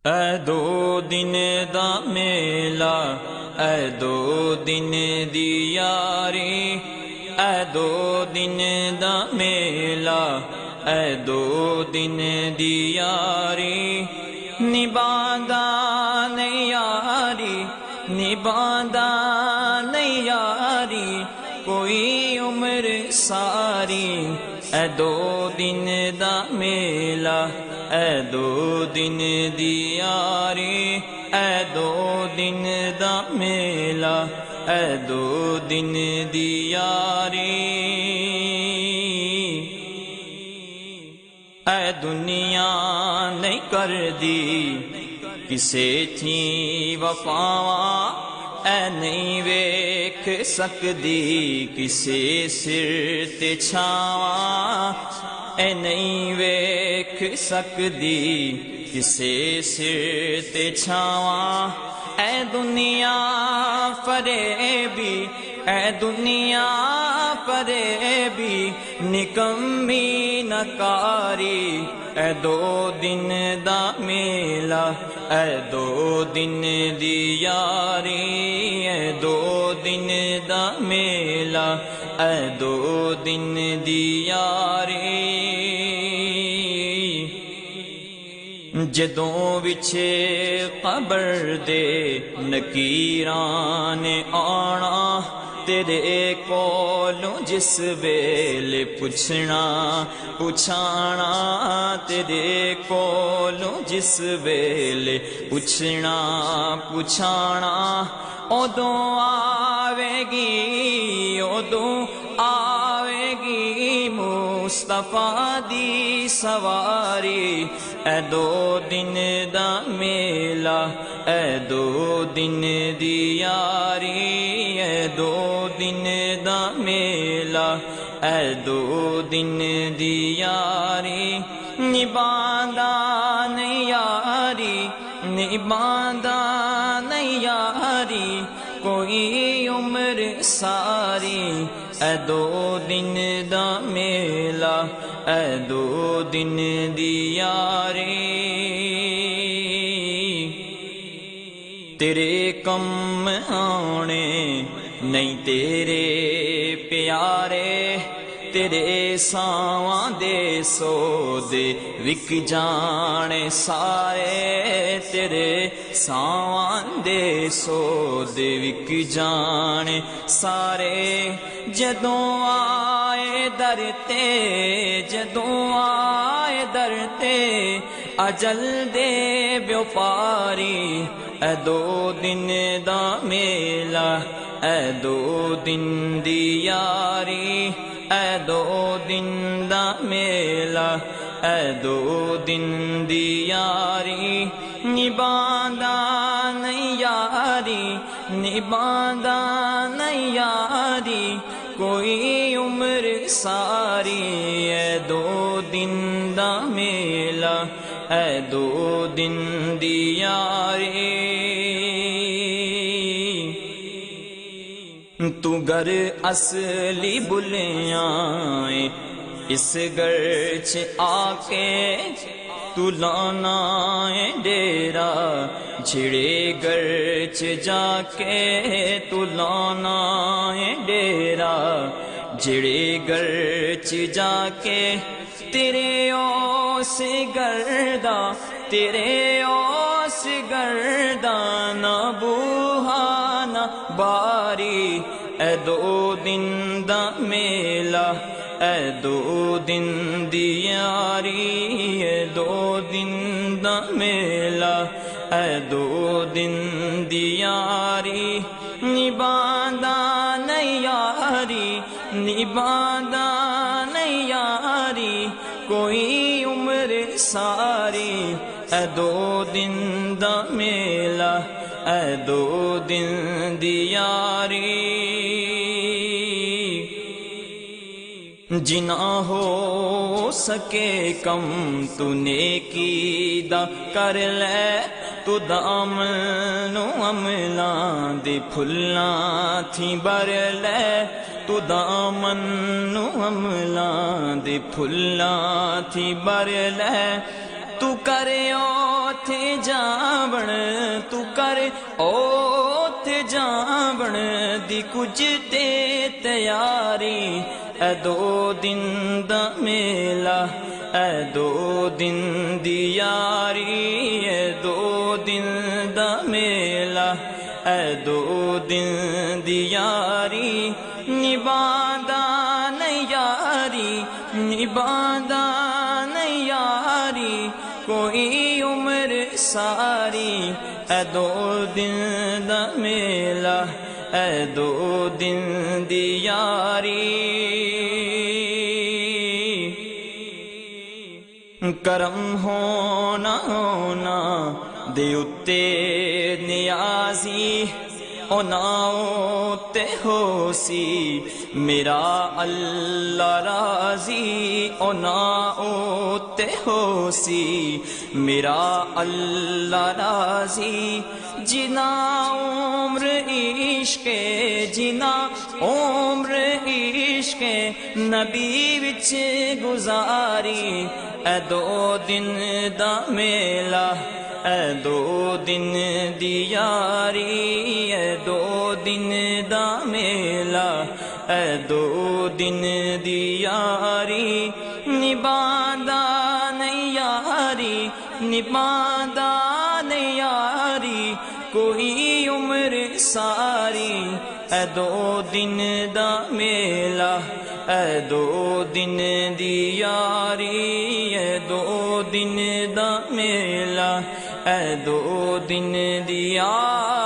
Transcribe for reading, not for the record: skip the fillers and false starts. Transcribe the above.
اے دو دن دا میلا، اے دو دن دی یاری، اے دو دن دا میلا، اے دو دن دی یاری، نبھاندا نہیں یاری، نبھاندا نہیں یاری، کوئی عمر ساری، اے دو دن دا میلا، اے دو دن دی یاری، اے دو دن دا میلا، اے دو دن دی یاری، اے دنیا نہیں کر دی کسے تھی وفاواں، اے نہیں ویکھ سکدی کسے سر تے چھاواں، اے نہیں ویکھ سکدی کسے سر تے چھاواں، اے دنیا فریبی، اے دنیا فریبی، نکمی نکاری، اے دو دن دا میلا، اے دو دن دی یاری، اے دو دن دا میلا، اے دو دن دی یاری، جدوں وچے قبر دے نکیراں نے آنا، تیرے کولوں جس ویلے پوچھنا پوچھانا، تیرے کولوں جس ویلے پوچھنا پوچھانا، اودوں آوے گی، اودوں آوے گی مصطفیٰ دی سواری، اے دو دن دا میلا، اے دو دن دی یاری، اے دو دن دا میلا، اے دو دن دی یاری، نبھاندا نہیں یاری، نبھاندا نہیں یاری، کوئی عمر ساری، اے دو دن دا میلا، اے دو دن دی یاری، تیرے کم آنے نہیں تیرے پیارے، تیرے ساواں دے سودے وک جانے سارے، تیرے ساواں دے سودے وک جانے سارے، جدوں آئے در تے، جدوں آئے در تے اجل دے بیوپاری، اے دو دن دا میلا، اے دو دن دی یاری، اے دو دن دا میلا، اے دو دن دی یاری، نبھاندا نہیں یاری، نبھاندا نہیں یاری، کوئی عمر ساری، اے دو دن دا میلا، اے دو دن دی یاری، تو گر اصلی بلیاں اس گر چ آ کے، تو لانا ہے ڈیرا جھڑے گر چ جا کے، تو لانا ہے ڈیرا جھڑے گر چ جا کے، تیرے اوس گردا، تیرے اوس گردا نہ بوہا نہ باری، اے دو دن دا میلا، اے دو دن دی یاری، اے دو دن دا میلا، اے دو دن دی یاری، نبھاندا نہیں یاری، نبھاندا نہیں یاری، کوئی عمر ساری، اے دو دن دا میلا، اے دو دن دی یاری، جنا ہو سکے کم تو نیکی دا کر لے، تو دامن عملاں دے پھلاں تھی بر لے، تو دامن عملاں دے پھلاں تھی بر لے، تو کرے اوتھے جاون تو کر اوتھے جاون دی کچھ تے تیاری اے دو دن دا میلہ اے دو دن دی یاری اے دو دن دا میلہ اے دو دن دی یاری نبھادا نہیں یاری نبھادا نہیں یاری کوئی عمر ساری اے دو دن دا میلہ اے دو دن دی یاری کرم ہونا ہونا دے اتے نیازی اونا اوتے ہو سی میرا اللہ راضی اونا اوتے ہو سی میرا اللہ راضی جنا عمر عشق جنا عمر عشق نبی وچ گزاری اے دو دن دا میلہ اے دو دن دی یاری اے دو دن دا میلہ اے دو دن دی یاری نبھادا نہیں یاری نبھادا نہیں یاری کوئی عمر ساری اے دو دن دا میلہ اے دو دن دی یاری اے دو دن دا میلہ اے دو دن دی یاری